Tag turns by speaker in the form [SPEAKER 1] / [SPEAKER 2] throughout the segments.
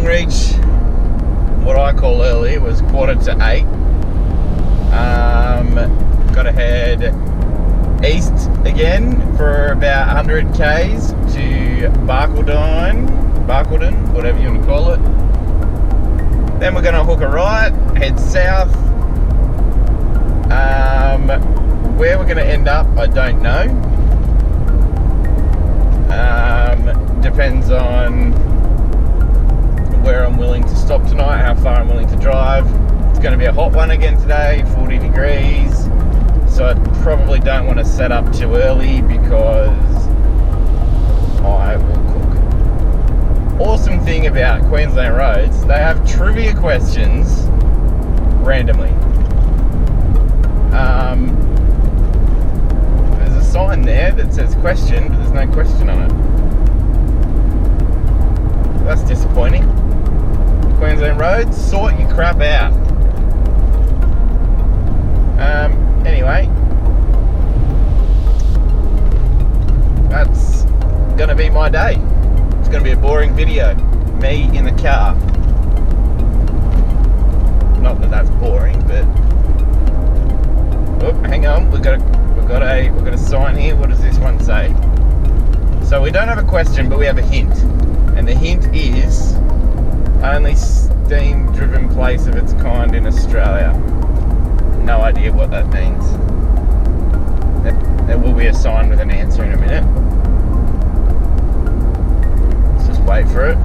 [SPEAKER 1] Longreach, what I call early, was 7:45. Got to head east again for about 100 k's to Barcaldine, whatever you want to call it. Then we're going to hook a right, head south. Where we're going to end up, I don't know. Depends on where I'm willing to stop tonight, how far I'm willing to drive. It's going to be a hot one again today, 40 degrees. So I probably don't want to set up too early because I will cook. Awesome thing about Queensland roads, they have trivia questions randomly. There's a sign there that says question, but there's no question on it. That's disappointing. Queensland roads, sort your crap out. Anyway, that's gonna be my day. It's gonna be a boring video. Me in the car. Not that that's boring, but oh, hang on. We've got a sign here. What does this one say? So we don't have a question, but we have a hint, and the hint is only steam-driven place of its kind in Australia. No idea what that means. There will be a sign with an answer in a minute. Let's just wait for it.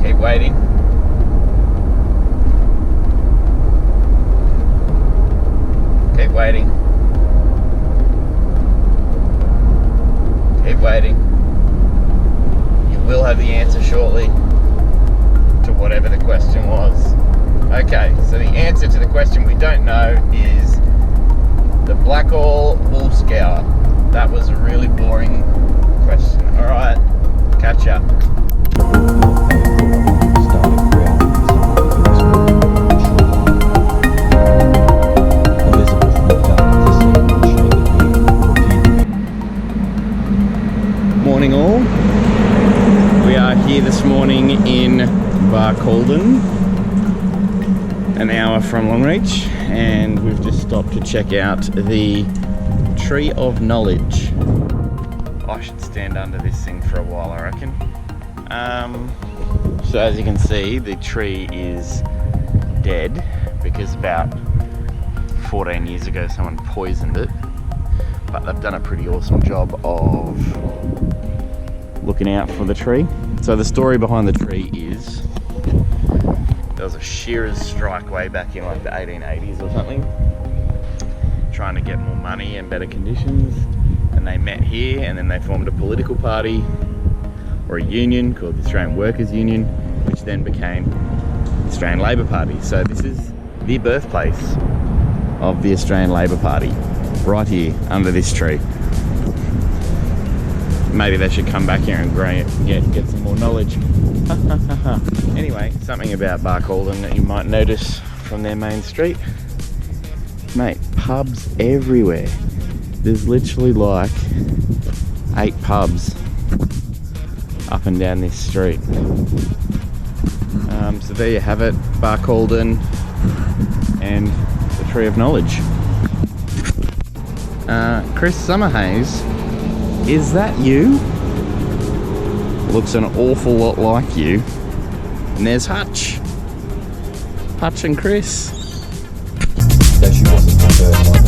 [SPEAKER 1] Keep waiting. Keep waiting. Keep waiting. You will have the answer shortly to whatever the question was. Okay, so the answer to the question we don't know is the Blackall Wool Scour. That was a really boring question. Alright, catch up. Morning all. We are here this morning in Barcaldine, an hour from Longreach, and we've just stopped to check out the Tree of Knowledge. I should stand under this thing for a while, I reckon. So as you can see, the tree is dead because about 14 years ago someone poisoned it, but they've done a pretty awesome job of looking out for the tree. So the story behind the tree is there was a shearer's strike way back in like the 1880s or something, trying to get more money and better conditions, and they met here and then they formed a political party or a union called the Australian Workers Union, which then became the Australian Labor Party. So this is the birthplace of the Australian Labor Party, right here under this tree. Maybe they should come back here and get some more knowledge. Anyway, something about Barcaldine that you might notice from their main street. Mate, pubs everywhere. There's literally like 8 pubs up and down this street. So there you have it, Barcaldine and the Tree of Knowledge. Chris Summerhays, is that you? Looks an awful lot like you. And there's Hutch. Hutch and Chris.
[SPEAKER 2] That she wasn't the third mother.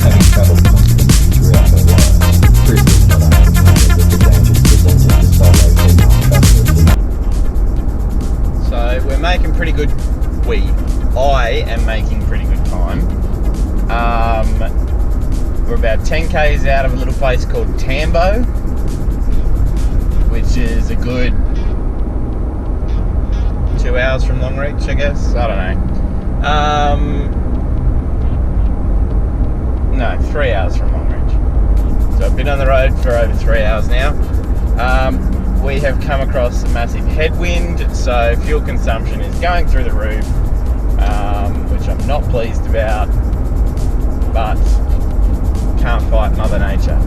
[SPEAKER 2] Having travelled constantly throughout her life, Chris was not able to handle the dangers presented to solo female travellers.
[SPEAKER 1] So we're making pretty good, I am making pretty good time. We're about 10 k's out of a little place called Tambo, which is a good 2 hours from Longreach, I guess. I don't know. No, 3 hours from Longreach. So I've been on the road for over 3 hours now. We have come across a massive headwind, so fuel consumption is going through the roof, which I'm not pleased about, but can't fight Mother Nature.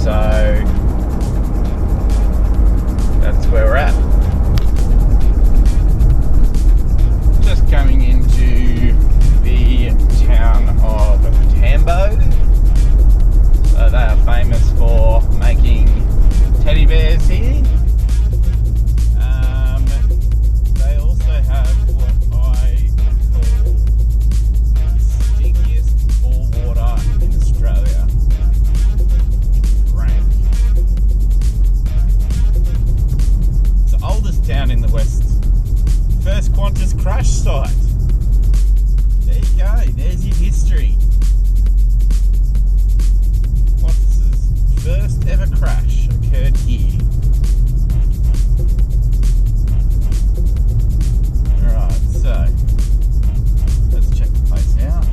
[SPEAKER 1] So that's where we're at. Just coming into the town of Tambo. So they are famous for making teddy bears here. They also have what I call the stinkiest bore water in Australia. Rank. It's the oldest town in the west. First Qantas crash site. There you go, there's your history. Qantas's first ever crash occurred here. Alright, so let's check the place out.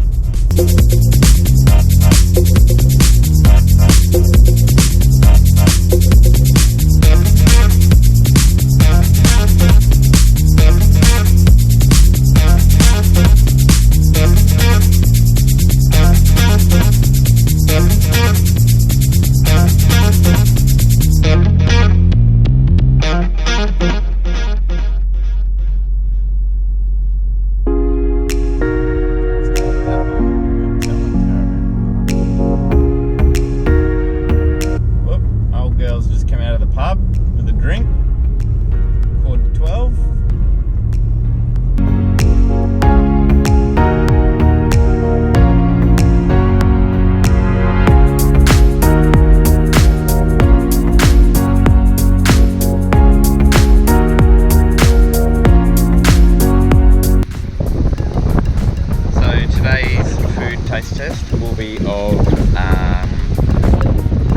[SPEAKER 1] Test will be of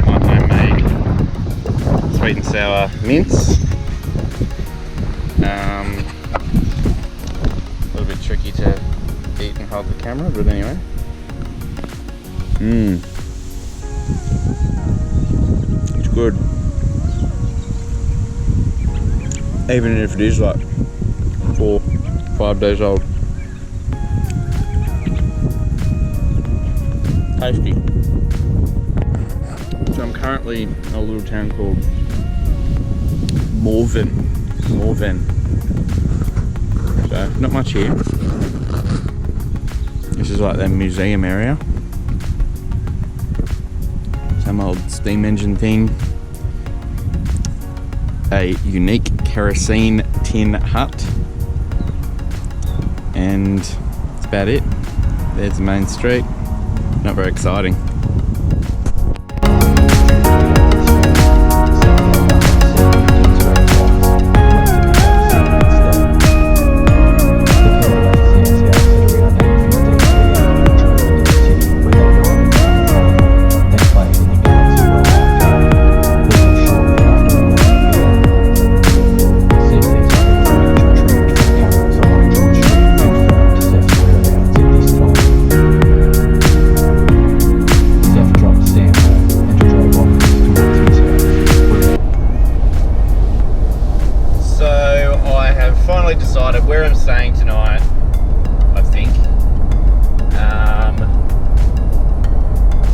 [SPEAKER 1] my homemade sweet and sour mince. A little bit tricky to eat and hold the camera, but anyway. It's good. Even if it is like 4-5 days old. Tasty. So I'm currently in a little town called Morven. So not much here. This is like their museum area. Some old steam engine thing. A unique kerosene tin hut. And that's about it. There's the main street. Not very exciting. Decided where I'm staying tonight, I think.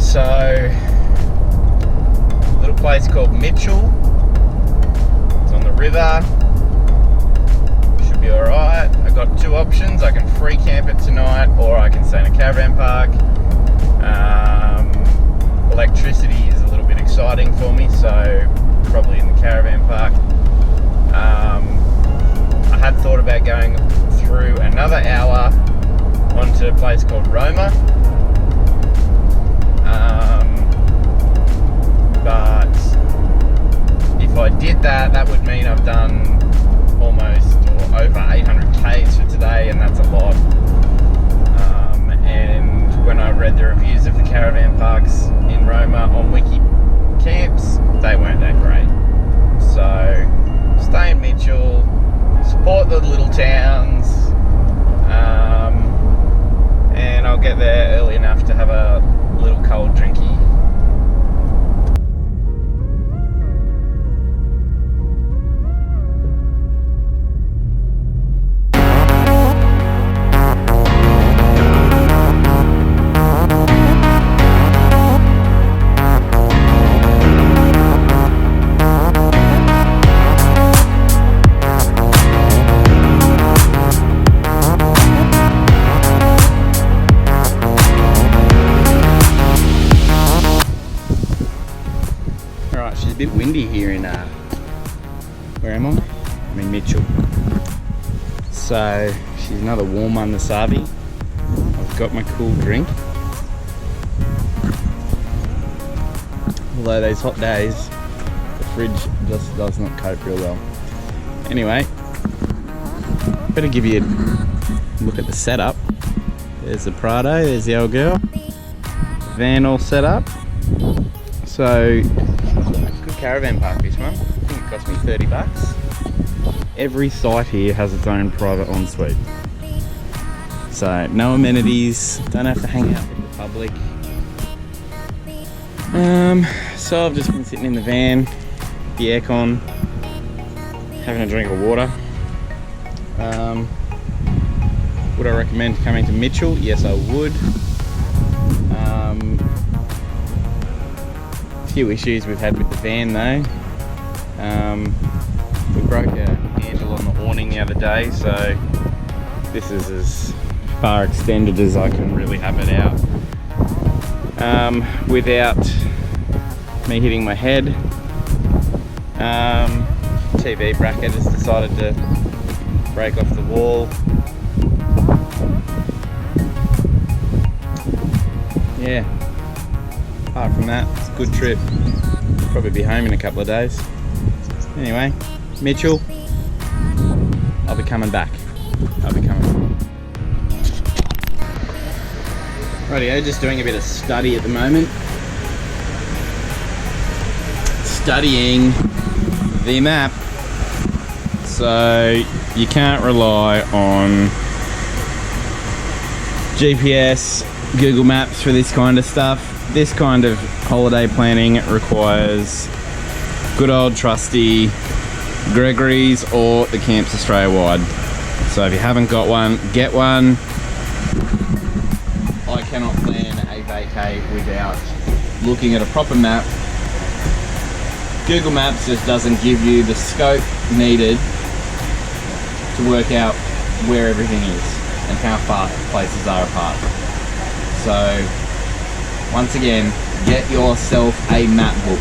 [SPEAKER 1] So, a little place called Mitchell. It's on the river. Should be alright. I've got two options. I can free camp it tonight, or I can stay in a caravan park. Electricity is a little bit exciting for me, so probably in the caravan park. I had thought about going through another hour onto a place called Roma, but if I did that, that would mean I've done almost or over 800 Ks for today, and that's a lot. And when I read the reviews of the caravan parks in Roma on Wiki Camps, they weren't that great. So stay in Mitchell, support the little towns, and I'll get there early enough to have a little cold drinky. bit windy here in where am I? I'm in Mitchell. So she's another warm one, the Savi. I've got my cool drink. Although those hot days, the fridge just does not cope real well. Anyway, better give you a look at the setup. There's the Prado, there's the old girl. Van all set up. So, good caravan park this one. I think it cost me 30 bucks. Every site here has its own private ensuite. So, no amenities, don't have to hang out with the public. So I've just been sitting in the van, the aircon, having a drink of water. Would I recommend coming to Mitchell? Yes, I would. Few issues we've had with the van though. We broke a handle on the awning the other day, so this is as far extended as I can really have it out without me hitting my head. TV bracket has decided to break off the wall. Yeah, apart from that, it's a good trip. Probably be home in a couple of days. Anyway, Mitchell, I'll be coming back. Rightio, just doing a bit of study at the moment. Studying the map. So you can't rely on GPS, Google Maps for this kind of stuff. This kind of holiday planning requires good old trusty Gregory's or the Camps Australia wide. So if you haven't got one, get one. I cannot plan a vacay without looking at a proper map. Google Maps just doesn't give you the scope needed to work out where everything is and how far places are apart. So once again, get yourself a map book.